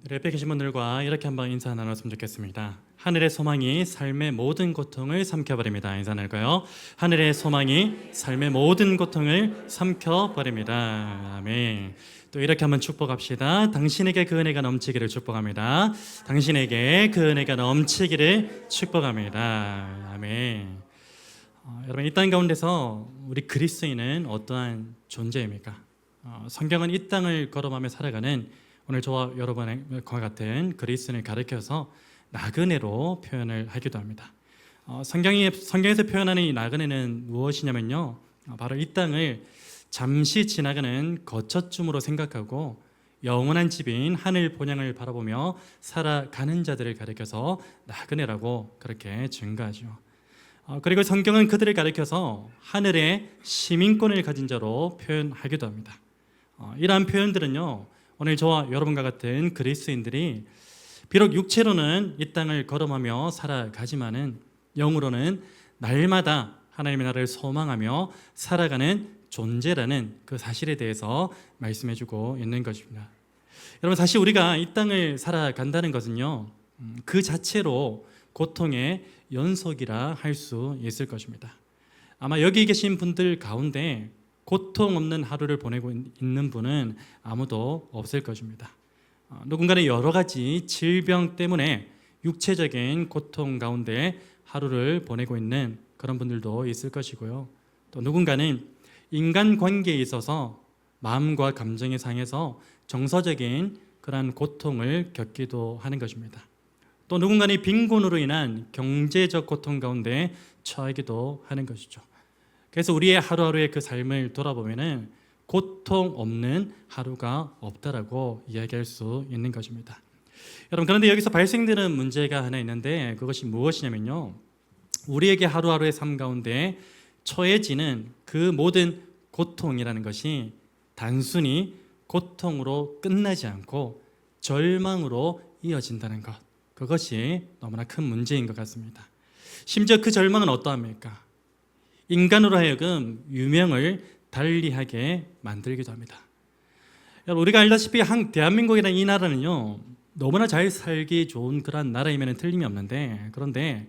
우리 옆에 계신 분들과 이렇게 한번 인사 나눴으면 좋겠습니다. 하늘의 소망이 삶의 모든 고통을 삼켜버립니다. 인사 나눌까요? 하늘의 소망이 삶의 모든 고통을 삼켜버립니다. 아멘. 또 이렇게 한번 축복합시다. 당신에게 그 은혜가 넘치기를 축복합니다. 당신에게 그 은혜가 넘치기를 축복합니다. 아멘. 여러분, 이 땅 가운데서 우리 그리스도인은 어떠한 존재입니까? 성경은 이 땅을 걸어가며 살아가는 오늘 저와 여러분과 같은 그리스도인을 가리켜서 나그네로 표현을 하기도 합니다. 성경에서 표현하는 이 나그네는 무엇이냐면요, 바로 이 땅을 잠시 지나가는 거처쯤으로 생각하고 영원한 집인 하늘 본향을 바라보며 살아가는 자들을 가리켜서 나그네라고 그렇게 증가하죠. 그리고 성경은 그들을 가리켜서 하늘의 시민권을 가진 자로 표현하기도 합니다. 이러한 표현들은요, 오늘 저와 여러분과 같은 그리스도인들이 비록 육체로는 이 땅을 걸어가며 살아가지만은 영으로는 날마다 하나님의 나라를 소망하며 살아가는 존재라는 그 사실에 대해서 말씀해주고 있는 것입니다. 여러분, 사실 우리가 이 땅을 살아간다는 것은요, 그 자체로 고통의 연속이라 할 수 있을 것입니다. 아마 여기 계신 분들 가운데 고통 없는 하루를 보내고 있는 분은 아무도 없을 것입니다. 누군가는 여러 가지 질병 때문에 육체적인 고통 가운데 하루를 보내고 있는 그런 분들도 있을 것이고요. 또 누군가는 인간관계에 있어서 마음과 감정이 상해서 정서적인 그러한 고통을 겪기도 하는 것입니다. 또 누군가는 빈곤으로 인한 경제적 고통 가운데 처하기도 하는 것이죠. 그래서 우리의 하루하루의 그 삶을 돌아보면은 고통 없는 하루가 없다라고 이야기할 수 있는 것입니다. 여러분, 그런데 여기서 발생되는 문제가 하나 있는데 그것이 무엇이냐면요, 우리에게 하루하루의 삶 가운데 처해지는 그 모든 고통이라는 것이 단순히 고통으로 끝나지 않고 절망으로 이어진다는 것, 그것이 너무나 큰 문제인 것 같습니다. 심지어 그 절망은 어떠합니까? 인간으로 하여금 유명을 달리하게 만들기도 합니다. 여러분, 우리가 알다시피 대한민국이라는 이 나라는요, 너무나 잘 살기 좋은 그런 나라임에는 틀림이 없는데, 그런데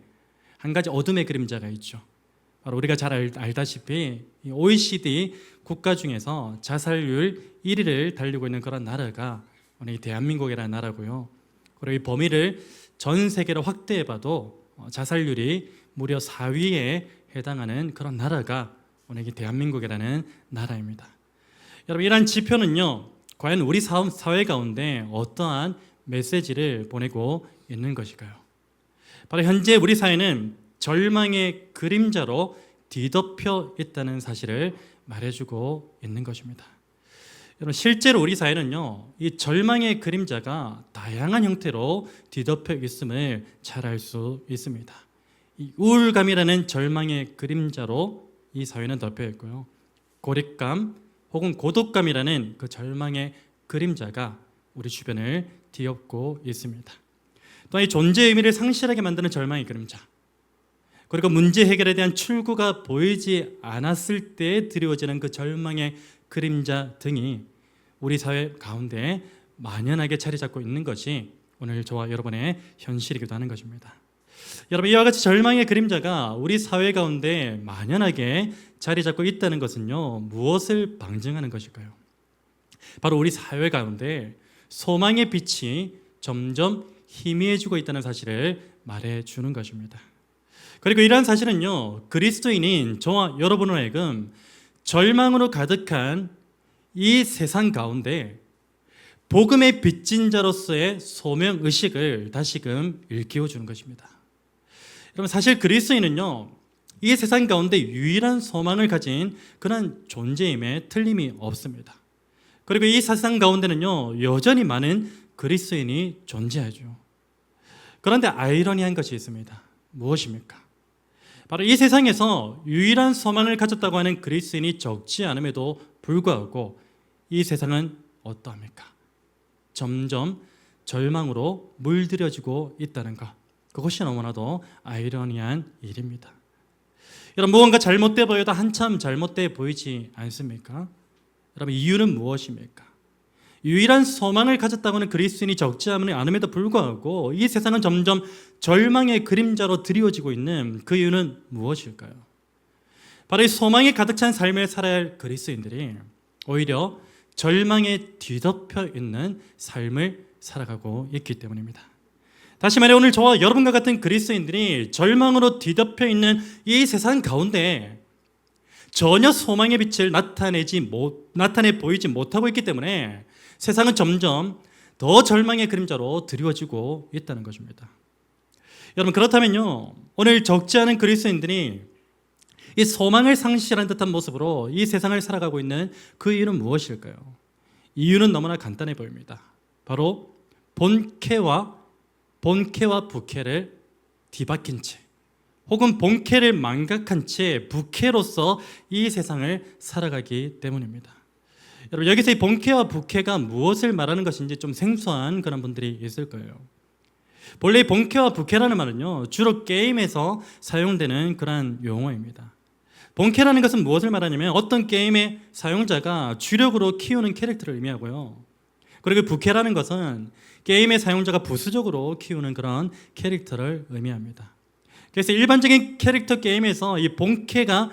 한 가지 어둠의 그림자가 있죠. 바로 우리가 잘 알다시피 OECD 국가 중에서 자살률 1위를 달리고 있는 그런 나라가 오늘 이 대한민국이라는 나라고요. 그리고 이 범위를 전 세계로 확대해봐도 자살률이 무려 4위에 해당하는 그런 나라가 오늘 이 대한민국이라는 나라입니다. 여러분, 이러한 지표는요, 과연 우리 사회 가운데 어떠한 메시지를 보내고 있는 것일까요? 바로 현재 우리 사회는 절망의 그림자로 뒤덮여 있다는 사실을 말해주고 있는 것입니다. 여러분, 실제로 우리 사회는요, 이 절망의 그림자가 다양한 형태로 뒤덮여 있음을 잘 알 수 있습니다. 이 우울감이라는 절망의 그림자로 이 사회는 덮여 있고요, 고립감 혹은 고독감이라는 그 절망의 그림자가 우리 주변을 뒤엎고 있습니다. 또한 이 존재의 의미를 상실하게 만드는 절망의 그림자, 그리고 문제 해결에 대한 출구가 보이지 않았을 때 드리워지는 그 절망의 그림자 등이 우리 사회 가운데 만연하게 자리 잡고 있는 것이 오늘 저와 여러분의 현실이기도 하는 것입니다. 여러분, 이와 같이 절망의 그림자가 우리 사회 가운데 만연하게 자리 잡고 있다는 것은요, 무엇을 방증하는 것일까요? 바로 우리 사회 가운데 소망의 빛이 점점 희미해지고 있다는 사실을 말해주는 것입니다. 그리고 이러한 사실은요, 그리스도인인 저와 여러분으로 하여금 절망으로 가득한 이 세상 가운데 복음의 빚진 자로서의 소명의식을 다시금 일깨워주는 것입니다. 여러분, 사실 그리스도인은요, 이 세상 가운데 유일한 소망을 가진 그런 존재임에 틀림이 없습니다. 그리고 이 세상 가운데는요, 여전히 많은 그리스도인이 존재하죠. 그런데 아이러니한 것이 있습니다. 무엇입니까? 바로 이 세상에서 유일한 소망을 가졌다고 하는 그리스도인이 적지 않음에도 불구하고 이 세상은 어떠합니까? 점점 절망으로 물들여지고 있다는 것, 그것이 너무나도 아이러니한 일입니다. 여러분, 무언가 잘못돼 보여도 한참 잘못돼 보이지 않습니까? 여러분, 이유는 무엇입니까? 유일한 소망을 가졌다고 하는 그리스도인이 적지 않음에도 불구하고 이 세상은 점점 절망의 그림자로 드리워지고 있는 그 이유는 무엇일까요? 바로 이 소망이 가득 찬 삶을 살아야 할 그리스도인들이 오히려 절망에 뒤덮여 있는 삶을 살아가고 있기 때문입니다. 다시 말해 오늘 저와 여러분과 같은 그리스도인들이 절망으로 뒤덮여 있는 이 세상 가운데 전혀 소망의 빛을 나타내 보이지 못하고 있기 때문에 세상은 점점 더 절망의 그림자로 드리워지고 있다는 것입니다. 여러분, 그렇다면요, 오늘 적지 않은 그리스도인들이 이 소망을 상실한 듯한 모습으로 이 세상을 살아가고 있는 그 이유는 무엇일까요? 이유는 너무나 간단해 보입니다. 바로 본캐와 부캐를 뒤바뀐 채, 혹은 본캐를 망각한 채 부캐로서 이 세상을 살아가기 때문입니다. 여러분, 여기서 이 본캐와 부캐가 무엇을 말하는 것인지 좀 생소한 그런 분들이 있을 거예요. 본래 본캐와 부캐라는 말은요, 주로 게임에서 사용되는 그런 용어입니다. 본캐라는 것은 무엇을 말하냐면 어떤 게임의 사용자가 주력으로 키우는 캐릭터를 의미하고요. 그리고 부캐라는 것은 게임의 사용자가 부수적으로 키우는 그런 캐릭터를 의미합니다. 그래서 일반적인 캐릭터 게임에서 이 본캐가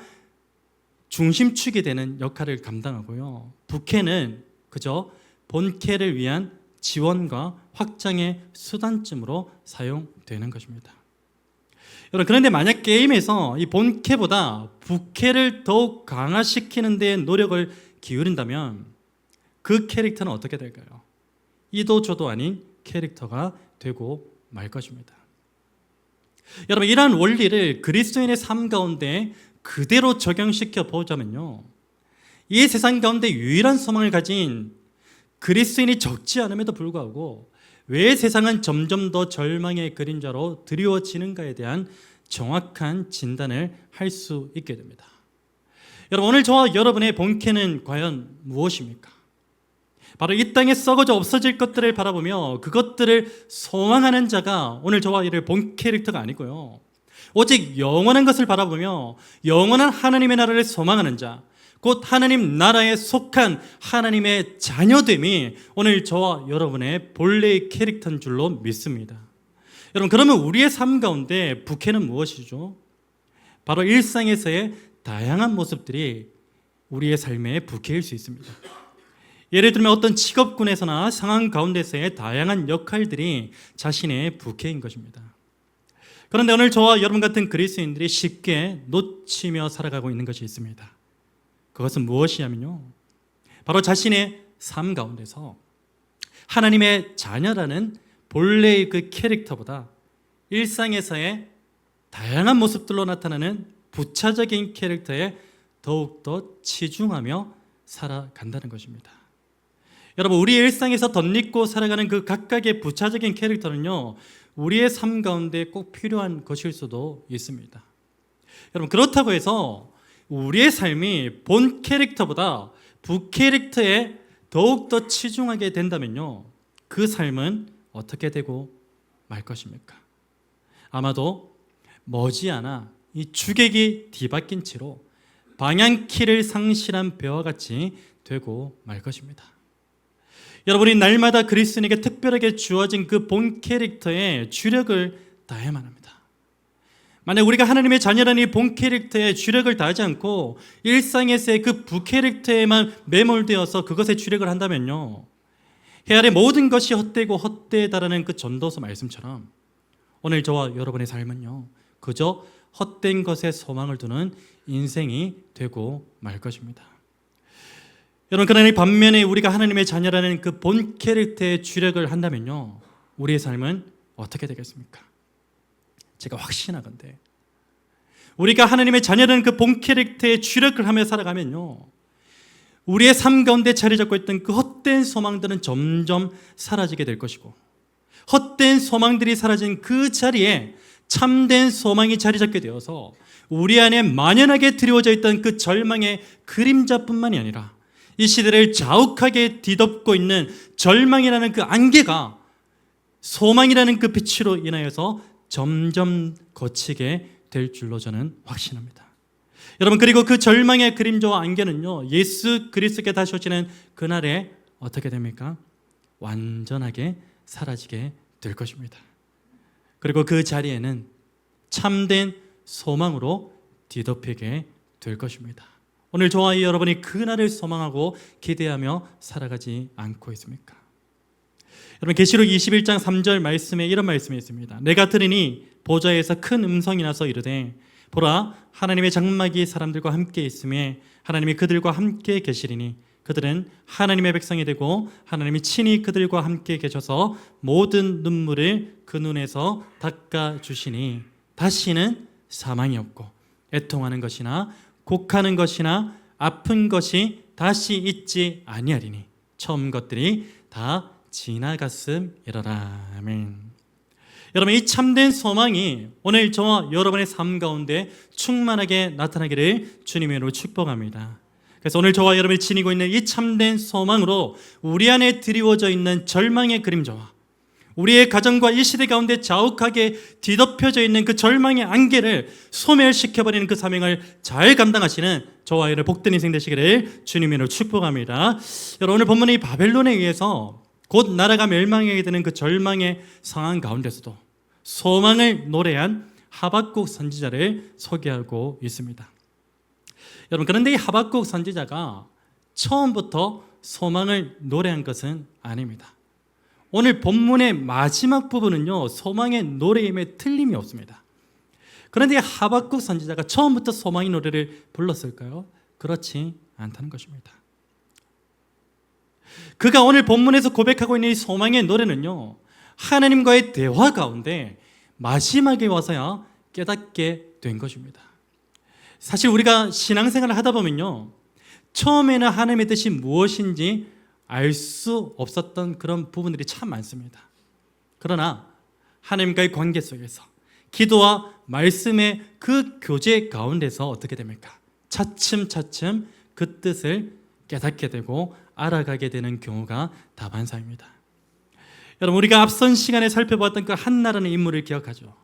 중심축이 되는 역할을 감당하고요. 부캐는 그저 본캐를 위한 지원과 확장의 수단쯤으로 사용되는 것입니다. 여러분, 그런데 만약 게임에서 이 본캐보다 부캐를 더욱 강화시키는 데 노력을 기울인다면 그 캐릭터는 어떻게 될까요? 이도 저도 아닌 캐릭터가 되고 말 것입니다. 여러분, 이러한 원리를 그리스도인의 삶 가운데 그대로 적용시켜 보자면요, 이 세상 가운데 유일한 소망을 가진 그리스도인이 적지 않음에도 불구하고 왜 세상은 점점 더 절망의 그림자로 드리워지는가에 대한 정확한 진단을 할 수 있게 됩니다. 여러분, 오늘 저와 여러분의 본캐는 과연 무엇입니까? 바로 이 땅에 썩어져 없어질 것들을 바라보며 그것들을 소망하는 자가 오늘 저와 이를 본 캐릭터가 아니고요, 오직 영원한 것을 바라보며 영원한 하나님의 나라를 소망하는 자, 곧 하나님 나라에 속한 하나님의 자녀됨이 오늘 저와 여러분의 본래의 캐릭터인 줄로 믿습니다. 여러분, 그러면 우리의 삶 가운데 부캐는 무엇이죠? 바로 일상에서의 다양한 모습들이 우리의 삶의 부캐일 수 있습니다. 예를 들면 어떤 직업군에서나 상황 가운데서의 다양한 역할들이 자신의 부캐인 것입니다. 그런데 오늘 저와 여러분 같은 그리스도인들이 쉽게 놓치며 살아가고 있는 것이 있습니다. 그것은 무엇이냐면요, 바로 자신의 삶 가운데서 하나님의 자녀라는 본래의 그 캐릭터보다 일상에서의 다양한 모습들로 나타나는 부차적인 캐릭터에 더욱더 치중하며 살아간다는 것입니다. 여러분, 우리의 일상에서 덧입고 살아가는 그 각각의 부차적인 캐릭터는요, 우리의 삶 가운데 꼭 필요한 것일 수도 있습니다. 여러분, 그렇다고 해서 우리의 삶이 본 캐릭터보다 부 캐릭터에 더욱더 치중하게 된다면요, 그 삶은 어떻게 되고 말 것입니까? 아마도 머지않아 이 주객이 뒤바뀐 채로 방향키를 상실한 배와 같이 되고 말 것입니다. 여러분이 날마다 그리스도인에게 특별하게 주어진 그 본 캐릭터에 주력을 다해야만 합니다. 만약 우리가 하나님의 자녀라는 이 본 캐릭터에 주력을 다하지 않고 일상에서의 그 부 캐릭터에만 매몰되어서 그것에 주력을 한다면요, 해 아래 모든 것이 헛되고 헛되다라는 그 전도서 말씀처럼 오늘 저와 여러분의 삶은요, 그저 헛된 것에 소망을 두는 인생이 되고 말 것입니다. 여러분, 그러나 이 반면에 우리가 하나님의 자녀라는 그 본 캐릭터에 주력을 한다면요, 우리의 삶은 어떻게 되겠습니까? 제가 확신하건대 우리가 하나님의 자녀라는 그 본 캐릭터에 주력을 하며 살아가면요, 우리의 삶 가운데 자리 잡고 있던 그 헛된 소망들은 점점 사라지게 될 것이고, 헛된 소망들이 사라진 그 자리에 참된 소망이 자리 잡게 되어서 우리 안에 만연하게 드리워져 있던 그 절망의 그림자뿐만이 아니라 이 시대를 자욱하게 뒤덮고 있는 절망이라는 그 안개가 소망이라는 그 빛으로 인하여서 점점 거치게 될 줄로 저는 확신합니다. 여러분, 그리고 그 절망의 그림자와 안개는요, 예수 그리스도께 다시 오시는 그날에 어떻게 됩니까? 완전하게 사라지게 될 것입니다. 그리고 그 자리에는 참된 소망으로 뒤덮이게 될 것입니다. 오늘 저와 여러분이 그날을 소망하고 기대하며 살아가지 않고 있습니까? 여러분, 계시록 21장 3절 말씀에 이런 말씀이 있습니다. 내가 들으니 보좌에서 큰 음성이 나서 이르되 보라, 하나님의 장막이 사람들과 함께 있음에 하나님이 그들과 함께 계시리니 그들은 하나님의 백성이 되고 하나님이 친히 그들과 함께 계셔서 모든 눈물을 그 눈에서 닦아주시니 다시는 사망이 없고 애통하는 것이나 곡하는 것이나 아픈 것이 다시 있지 아니하리니 처음 것들이 다 지나갔음이로라. 아멘. 여러분, 이 참된 소망이 오늘 저와 여러분의 삶 가운데 충만하게 나타나기를 주님으로 축복합니다. 그래서 오늘 저와 여러분이 지니고 있는 이 참된 소망으로 우리 안에 드리워져 있는 절망의 그림자와 우리의 가정과 이 시대 가운데 자욱하게 뒤덮여져 있는 그 절망의 안개를 소멸시켜버리는 그 사명을 잘 감당하시는 저와 여러분 복된 인생 되시기를 주님으로 축복합니다. 여러분, 오늘 본문의 바벨론에 의해서 곧 나라가 멸망하게 되는 그 절망의 상황 가운데서도 소망을 노래한 하박국 선지자를 소개하고 있습니다. 여러분, 그런데 이 하박국 선지자가 처음부터 소망을 노래한 것은 아닙니다. 오늘 본문의 마지막 부분은요, 소망의 노래임에 틀림이 없습니다. 그런데 하박국 선지자가 처음부터 소망의 노래를 불렀을까요? 그렇지 않다는 것입니다. 그가 오늘 본문에서 고백하고 있는 이 소망의 노래는요, 하나님과의 대화 가운데 마지막에 와서야 깨닫게 된 것입니다. 사실 우리가 신앙생활을 하다 보면요, 처음에는 하나님의 뜻이 무엇인지 알 수 없었던 그런 부분들이 참 많습니다. 그러나 하나님과의 관계 속에서 기도와 말씀의 그 교제 가운데서 어떻게 됩니까? 차츰차츰 그 뜻을 깨닫게 되고 알아가게 되는 경우가 다반사입니다. 여러분, 우리가 앞선 시간에 살펴보았던 그 한나라는 인물을 기억하죠.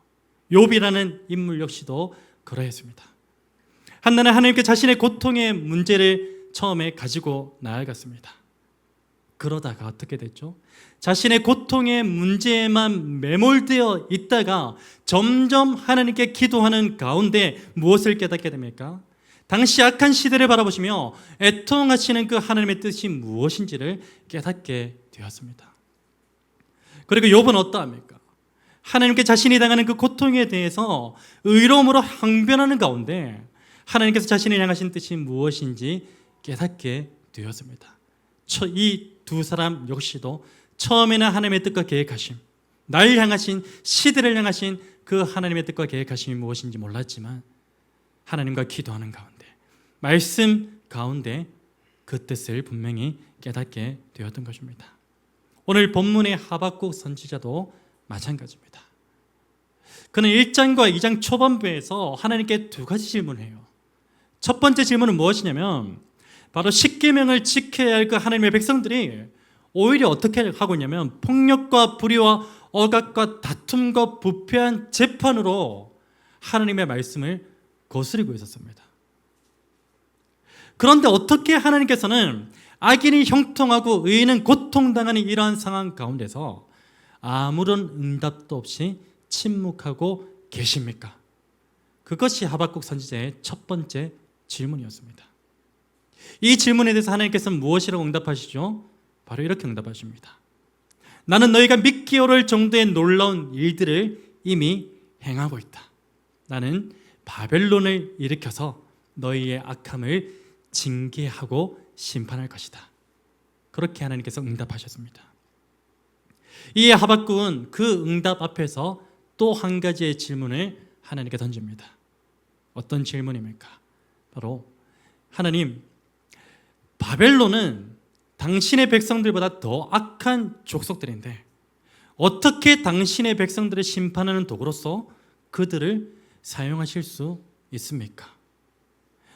욥이라는 인물 역시도 그러했습니다. 한나는 하나님께 자신의 고통의 문제를 처음에 가지고 나아갔습니다. 그러다가 어떻게 됐죠? 자신의 고통의 문제에만 매몰되어 있다가 점점 하나님께 기도하는 가운데 무엇을 깨닫게 됩니까? 당시 악한 시대를 바라보시며 애통하시는 그 하나님의 뜻이 무엇인지를 깨닫게 되었습니다. 그리고 욥은 어떠합니까? 하나님께 자신이 당하는 그 고통에 대해서 의로움으로 항변하는 가운데 하나님께서 자신을 향하신 뜻이 무엇인지 깨닫게 되었습니다. 이 두 사람 역시도 처음에는 하나님의 뜻과 계획하심, 날 향하신, 시대를 향하신 그 하나님의 뜻과 계획하심이 무엇인지 몰랐지만 하나님과 기도하는 가운데, 말씀 가운데 그 뜻을 분명히 깨닫게 되었던 것입니다. 오늘 본문의 하박국 선지자도 마찬가지입니다. 그는 1장과 2장 초반부에서 하나님께 두 가지 질문을 해요. 첫 번째 질문은 무엇이냐면 바로 십계명을 지켜야 할 그 하나님의 백성들이 오히려 어떻게 하고 있냐면 폭력과 불의와 억압과 다툼과 부패한 재판으로 하나님의 말씀을 거스리고 있었습니다. 그런데 어떻게 하나님께서는 악인이 형통하고 의인은 고통당하는 이러한 상황 가운데서 아무런 응답도 없이 침묵하고 계십니까? 그것이 하박국 선지자의 첫 번째 질문이었습니다. 이 질문에 대해서 하나님께서는 무엇이라고 응답하시죠? 바로 이렇게 응답하십니다. 나는 너희가 믿기 어려울 정도의 놀라운 일들을 이미 행하고 있다. 나는 바벨론을 일으켜서 너희의 악함을 징계하고 심판할 것이다. 그렇게 하나님께서 응답하셨습니다. 이에 하박국은 그 응답 앞에서 또 한 가지의 질문을 하나님께 던집니다. 어떤 질문입니까? 바로 하나님, 바벨론은 당신의 백성들보다 더 악한 족속들인데 어떻게 당신의 백성들을 심판하는 도구로서 그들을 사용하실 수 있습니까?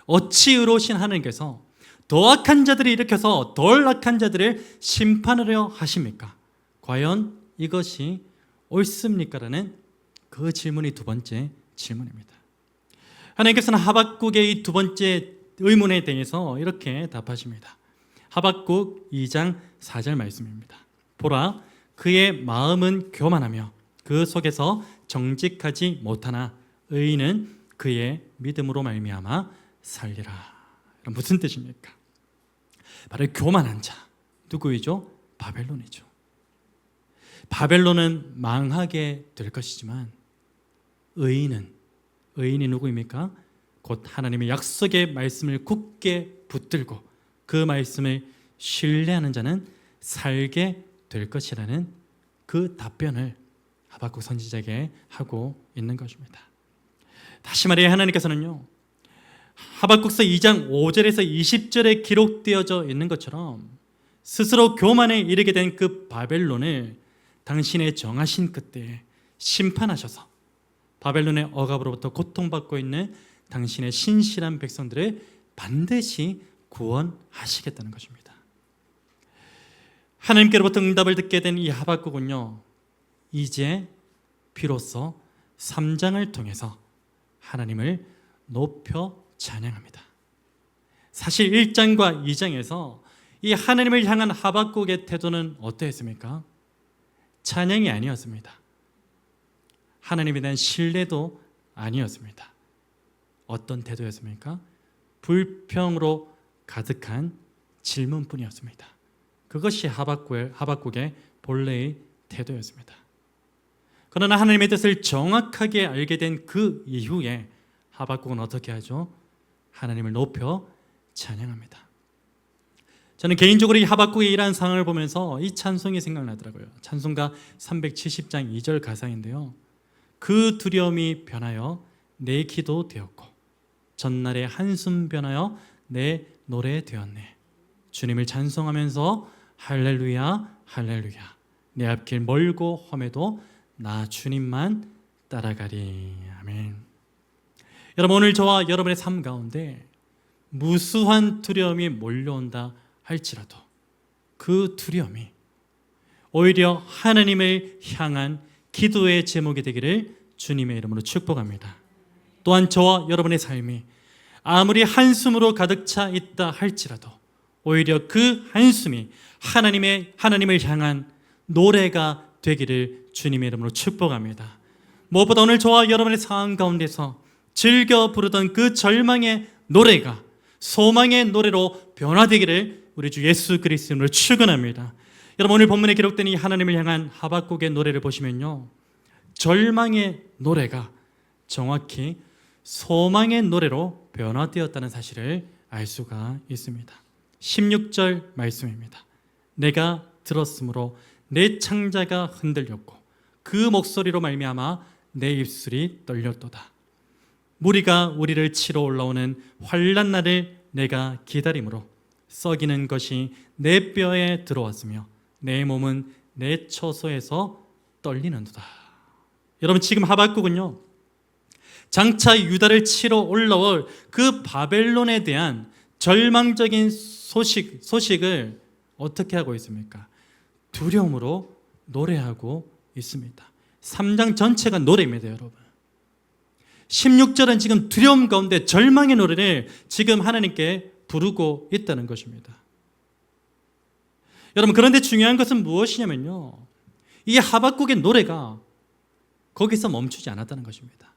어찌 의로우신 하나님께서 더 악한 자들을 일으켜서 덜 악한 자들을 심판하려 하십니까? 과연 이것이 옳습니까? 라는 그 질문이 두 번째 질문입니다. 하나님께서는 하박국의 이 두 번째 의문에 대해서 이렇게 답하십니다. 하박국 2장 4절 말씀입니다. 보라, 그의 마음은 교만하며 그 속에서 정직하지 못하나 의인은 그의 믿음으로 말미암아 살리라. 무슨 뜻입니까? 바로 교만한 자, 누구이죠? 바벨론이죠. 바벨론은 망하게 될 것이지만 의인이 누구입니까? 곧 하나님의 약속의 말씀을 굳게 붙들고 그 말씀을 신뢰하는 자는 살게 될 것이라는 그 답변을 하박국 선지자에게 하고 있는 것입니다. 다시 말해 하나님께서는요, 하박국서 2장 5절에서 20절에 기록되어져 있는 것처럼 스스로 교만에 이르게 된 그 바벨론을 당신의 정하신 그때에 심판하셔서 바벨론의 억압으로부터 고통받고 있는 당신의 신실한 백성들을 반드시 구원하시겠다는 것입니다. 하나님께로부터 응답을 듣게 된 이 하박국은요, 이제 비로소 3장을 통해서 하나님을 높여 찬양합니다. 사실 1장과 2장에서 이 하나님을 향한 하박국의 태도는 어떠했습니까? 찬양이 아니었습니다. 하나님에 대한 신뢰도 아니었습니다. 어떤 태도였습니까? 불평으로 가득한 질문뿐이었습니다. 그것이 하박국의 본래의 태도였습니다. 그러나 하나님의 뜻을 정확하게 알게 된 그 이후에 하박국은 어떻게 하죠? 하나님을 높여 찬양합니다. 저는 개인적으로 이 하박국의 이러한 상황을 보면서 이 찬송이 생각나더라고요. 찬송가 370장 2절 가사인데요. 그 두려움이 변하여 내 기도 되었고 전날의 한숨 변하여 내 노래 되었네. 주님을 찬송하면서 할렐루야 할렐루야, 내 앞길 멀고 험해도 나 주님만 따라가리. 아멘. 여러분, 오늘 저와 여러분의 삶 가운데 무수한 두려움이 몰려온다 할지라도 그 두려움이 오히려 하나님을 향한 기도의 제목이 되기를 주님의 이름으로 축복합니다. 또한 저와 여러분의 삶이 아무리 한숨으로 가득 차 있다 할지라도 오히려 그 한숨이 하나님을 향한 노래가 되기를 주님의 이름으로 축복합니다. 무엇보다 오늘 저와 여러분의 상황 가운데서 즐겨 부르던 그 절망의 노래가 소망의 노래로 변화되기를 우리 주 예수 그리스도로 축원합니다. 여러분, 오늘 본문에 기록된 이 하나님을 향한 하박국의 노래를 보시면요, 절망의 노래가 정확히 소망의 노래로 변화되었다는 사실을 알 수가 있습니다. 16절 말씀입니다. 내가 들었으므로 내 창자가 흔들렸고 그 목소리로 말미암아 내 입술이 떨렸도다. 무리가 우리를 치러 올라오는 환난 날을 내가 기다림으로 썩이는 것이 내 뼈에 들어왔으며 내 몸은 내 처소에서 떨리는도다. 여러분, 지금 하박국은요, 장차 유다를 치러 올라올 그 바벨론에 대한 절망적인 소식을 어떻게 하고 있습니까? 두려움으로 노래하고 있습니다. 3장 전체가 노래입니다, 여러분. 16절은 지금 두려움 가운데 절망의 노래를 지금 하나님께 부르고 있다는 것입니다. 여러분, 그런데 중요한 것은 무엇이냐면요, 이 하박국의 노래가 거기서 멈추지 않았다는 것입니다.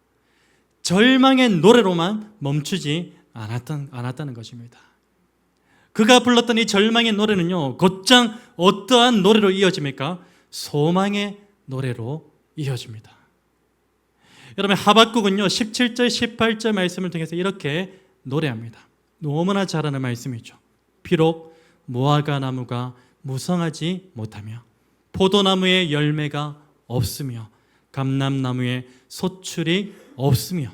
절망의 노래로만 멈추지 않았다는 것입니다. 그가 불렀던 이 절망의 노래는요, 곧장 어떠한 노래로 이어집니까? 소망의 노래로 이어집니다. 여러분, 하박국은요 17절 18절 말씀을 통해서 이렇게 노래합니다. 너무나 잘 아는 말씀이죠. 비록 무화과 나무가 무성하지 못하며 포도나무에 열매가 없으며 감람나무에 소출이 없으며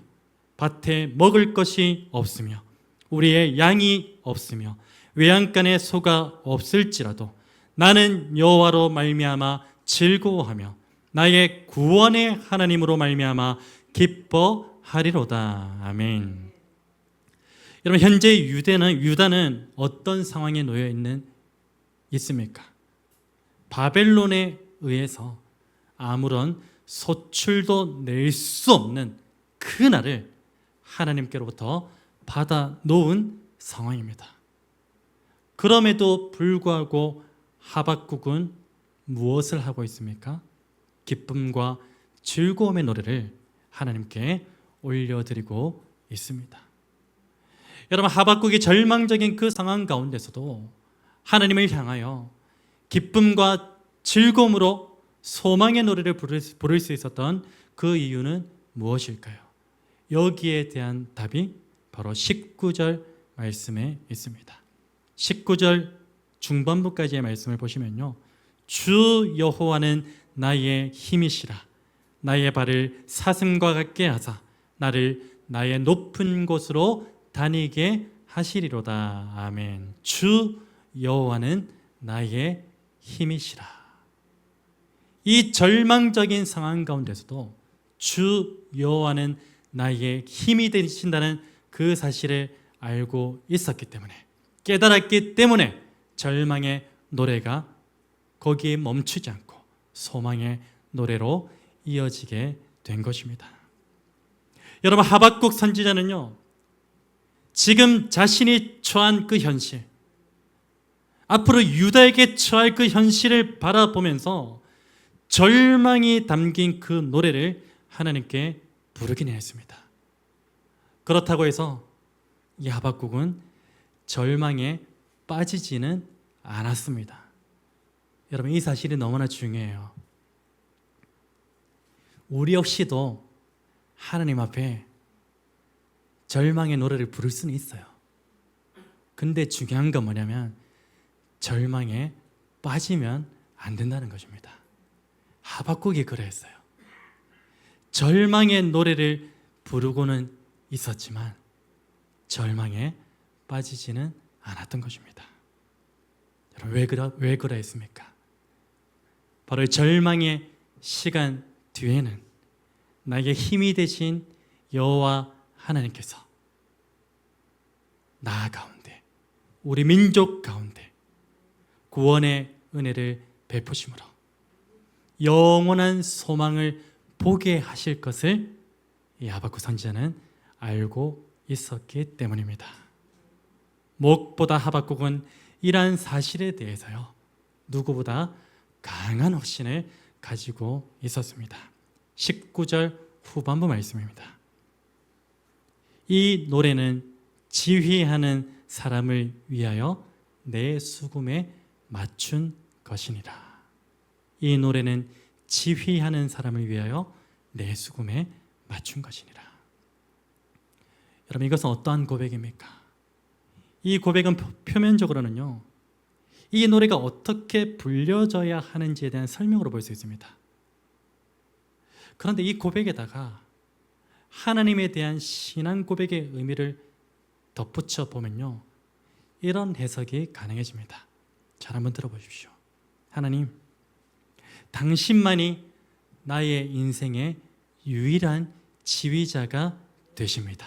밭에 먹을 것이 없으며 우리의 양이 없으며 외양간에 소가 없을지라도 나는 여호와로 말미암아 즐거워하며 나의 구원의 하나님으로 말미암아 기뻐하리로다. 아멘. 여러분, 현재 유다는 어떤 상황에 놓여 있습니까? 바벨론에 의해서 아무런 소출도 낼 수 없는 그 날을 하나님께로부터 받아 놓은 상황입니다. 그럼에도 불구하고 하박국은 무엇을 하고 있습니까? 기쁨과 즐거움의 노래를 하나님께 올려드리고 있습니다. 여러분, 하박국이 절망적인 그 상황 가운데서도 하나님을 향하여 기쁨과 즐거움으로 소망의 노래를 부를 수 있었던 그 이유는 무엇일까요? 여기에 대한 답이 바로 19절 말씀에 있습니다. 19절 중반부까지의 말씀을 보시면요, 주 여호와는 나의 힘이시라. 나의 발을 사슴과 같게 하사 나를 나의 높은 곳으로 다니게 하시리로다. 아멘. 주 여호와는 나의 힘이시라. 이 절망적인 상황 가운데서도 주 여호와는 나의 힘이 되신다는 그 사실을 알고 있었기 때문에, 깨달았기 때문에 절망의 노래가 거기에 멈추지 않고 소망의 노래로 이어지게 된 것입니다. 여러분, 하박국 선지자는요, 지금 자신이 처한 그 현실, 앞으로 유다에게 처할 그 현실을 바라보면서 절망이 담긴 그 노래를 하나님께 부르긴 했습니다. 그렇다고 해서 이 하박국은 절망에 빠지지는 않았습니다. 여러분, 이 사실이 너무나 중요해요. 우리 역시도 하나님 앞에 절망의 노래를 부를 수는 있어요. 근데 중요한 건 뭐냐면 절망에 빠지면 안 된다는 것입니다. 하박국이 그랬어요. 절망의 노래를 부르고는 있었지만 절망에 빠지지는 않았던 것입니다. 여러분, 왜 그랬습니까? 바로 절망의 시간 뒤에는 나에게 힘이 되신 여호와 하나님께서 나 가운데, 우리 민족 가운데 구원의 은혜를 베푸심으로 영원한 소망을 보게 하실 것을 이 하박국 선지자는 알고 있었기 때문입니다. 무엇보다 하박국은 이러한 사실에 대해서요, 누구보다 강한 확신을 가지고 있었습니다. 19절 후반부 말씀입니다. 이 노래는 지휘하는 사람을 위하여 내 수금에 맞춘 것이니라. 이 노래는 지휘하는 사람을 위하여 내 수금에 맞춘 것이니라. 여러분, 이것은 어떠한 고백입니까? 이 고백은 표면적으로는요, 이 노래가 어떻게 불려져야 하는지에 대한 설명으로 볼 수 있습니다. 그런데 이 고백에다가 하나님에 대한 신앙 고백의 의미를 덧붙여 보면요, 이런 해석이 가능해집니다. 잘 한번 들어보십시오. 하나님, 당신만이 나의 인생의 유일한 지휘자가 되십니다.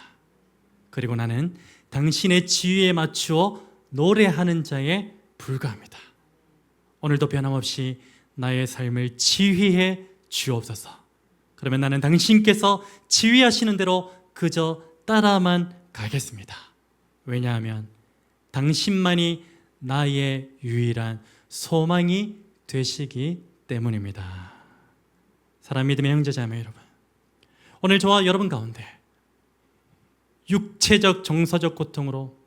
그리고 나는 당신의 지휘에 맞추어 노래하는 자에 불과합니다. 오늘도 변함없이 나의 삶을 지휘해 주옵소서. 그러면 나는 당신께서 지휘하시는 대로 그저 따라만 가겠습니다. 왜냐하면 당신만이 나의 유일한 소망이 되시기 때문입니다. 사랑 믿음의 형제자매 여러분, 오늘 저와 여러분 가운데 육체적 정서적 고통으로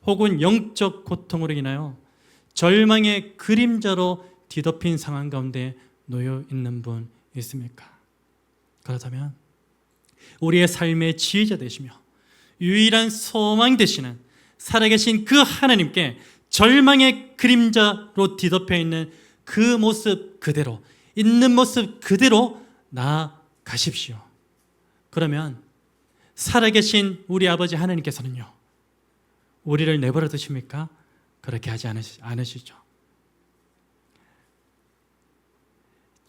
혹은 영적 고통으로 인하여 절망의 그림자로 뒤덮인 상황 가운데 놓여 있는 분 있습니까? 그렇다면 우리의 삶의 지휘자 되시며 유일한 소망 되시는 살아계신 그 하나님께 절망의 그림자로 뒤덮여 있는 그 모습 그대로, 있는 모습 그대로 나아가십시오. 그러면 살아계신 우리 아버지 하나님께서는요, 우리를 내버려 두십니까? 그렇게 하지 않으시죠.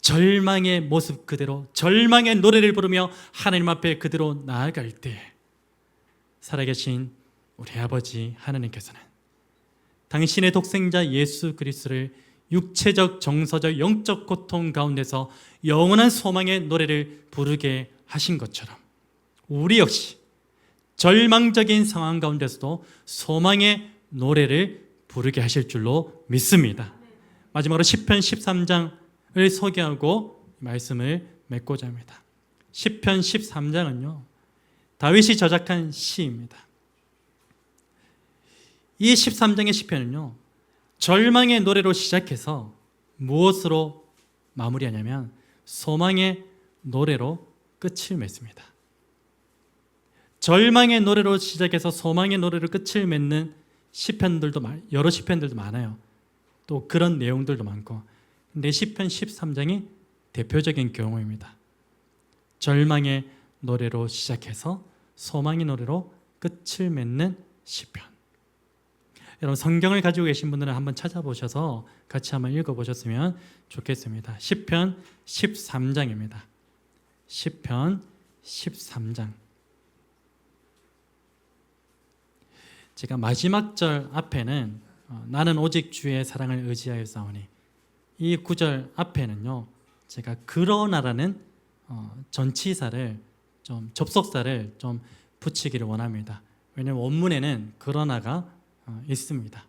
절망의 모습 그대로, 절망의 노래를 부르며 하나님 앞에 그대로 나아갈 때 살아계신 우리 아버지 하나님께서는 당신의 독생자 예수 그리스도를 육체적, 정서적, 영적 고통 가운데서 영원한 소망의 노래를 부르게 하신 것처럼 우리 역시 절망적인 상황 가운데서도 소망의 노래를 부르게 하실 줄로 믿습니다. 마지막으로 시편 13장을 소개하고 말씀을 맺고자 합니다. 시편 13장은요, 다윗이 저작한 시입니다. 이 13장의 시편은요, 절망의 노래로 시작해서 무엇으로 마무리하냐면 소망의 노래로 끝을 맺습니다. 절망의 노래로 시작해서 소망의 노래로 끝을 맺는 시편들도 여러 시편들도 많아요. 또 그런 내용들도 많고, 근데 시편 13장이 대표적인 경우입니다. 절망의 노래로 시작해서 소망의 노래로 끝을 맺는 시편. 여러분, 성경을 가지고 계신 분들은 한번 찾아보셔서 같이 한번 읽어보셨으면 좋겠습니다. 시편 13장입니다. 시편 13장. 제가 마지막 절 앞에는 나는 오직 주의 사랑을 의지하여 싸우니, 이 구절 앞에는요, 제가 그러나라는 전치사를 좀 접속사를 좀 붙이기를 원합니다. 왜냐하면 원문에는 그러나가 있습니다.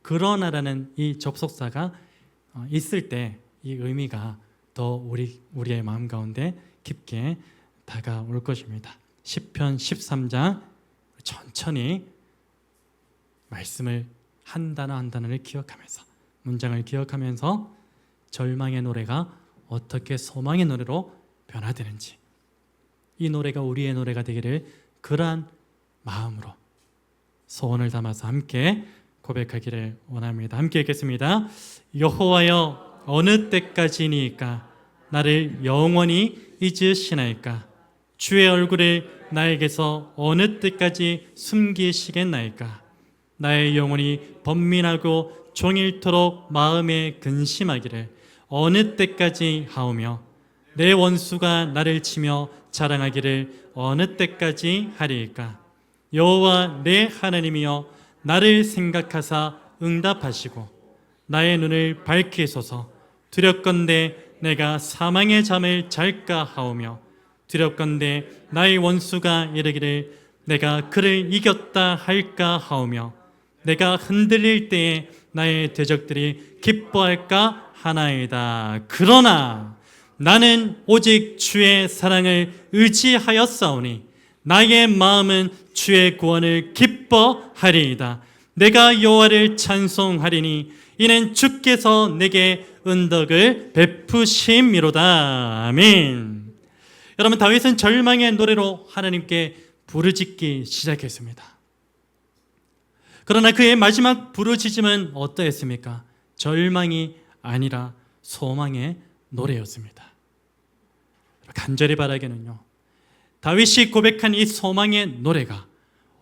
그러나라는 이 접속사가 있을 때 이 의미가 더 우리의 마음 가운데 깊게 다가올 것입니다. 시편 13장 천천히 말씀을 한 단어 한 단어를 기억하면서, 문장을 기억하면서 절망의 노래가 어떻게 소망의 노래로 변화되는지, 이 노래가 우리의 노래가 되기를 그러한 마음으로 소원을 담아서 함께 고백하기를 원합니다. 함께 읽겠습니다. 여호와여, 어느 때까지니까 나를 영원히 잊으시나이까? 주의 얼굴을 나에게서 어느 때까지 숨기시겠나이까? 나의 영혼이 번민하고 종일토록 마음에 근심하기를 어느 때까지 하오며, 내 원수가 나를 치며 자랑하기를 어느 때까지 하리이까? 여호와 내 하나님이여, 나를 생각하사 응답하시고 나의 눈을 밝히소서. 두렵건대 내가 사망의 잠을 잘까 하오며, 두렵건대 나의 원수가 이르기를 내가 그를 이겼다 할까 하오며, 내가 흔들릴 때에 나의 대적들이 기뻐할까 하나이다. 그러나 나는 오직 주의 사랑을 의지하였사오니 나의 마음은 주의 구원을 기뻐하리이다. 내가 여호와를 찬송하리니 이는 주께서 내게 은덕을 베푸심이로다. 아멘. 여러분, 다윗은 절망의 노래로 하나님께 부르짖기 시작했습니다. 그러나 그의 마지막 부르짖음은 어떠했습니까? 절망이 아니라 소망의 노래였습니다. 간절히 바라기는요, 다윗이 고백한 이 소망의 노래가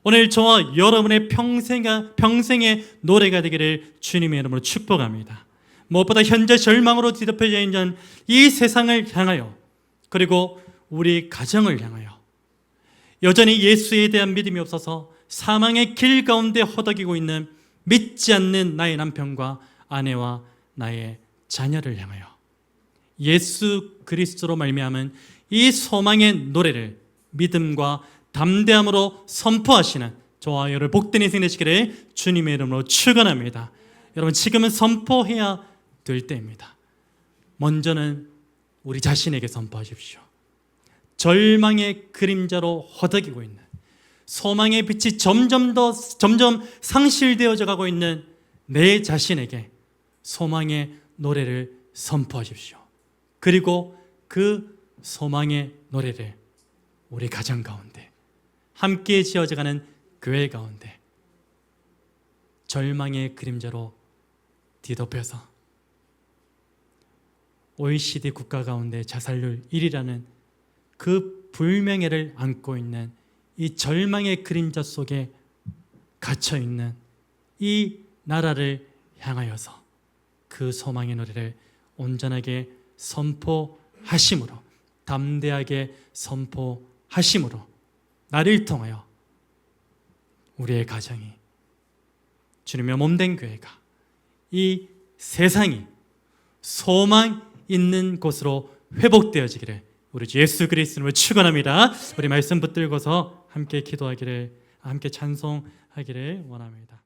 오늘 저와 여러분의 평생의 노래가 되기를 주님의 이름으로 축복합니다. 무엇보다 현재 절망으로 뒤덮여져 있는 이 세상을 향하여, 그리고 우리 가정을 향하여, 여전히 예수에 대한 믿음이 없어서 사망의 길 가운데 허덕이고 있는 믿지 않는 나의 남편과 아내와 나의 자녀를 향하여 예수 그리스도로 말미암은 이 소망의 노래를 믿음과 담대함으로 선포하시는 저와 여러분 복된 인생 되시기를 주님의 이름으로 축원합니다. 여러분, 지금은 선포해야 될 때입니다. 먼저는 우리 자신에게 선포하십시오. 절망의 그림자로 허덕이고 있는, 소망의 빛이 점점 상실되어져 가고 있는 내 자신에게 소망의 노래를 선포하십시오. 그리고 그 소망의 노래를 우리 가정 가운데, 함께 지어져가는 교회 가운데 절망의 그림자로 뒤덮여서 OECD 국가 가운데 자살률 1위라는 그 불명예를 안고 있는 이 절망의 그림자 속에 갇혀있는 이 나라를 향하여서 그 소망의 노래를 온전하게 선포하심으로, 담대하게 선포하심으로 나를 통하여 우리의 가정이, 주님의 몸된 교회가, 이 세상이 소망 있는 곳으로 회복되어지기를 우리 주 예수 그리스도를 축원합니다. 우리 말씀 붙들고서 함께 기도하기를, 함께 찬송하기를 원합니다.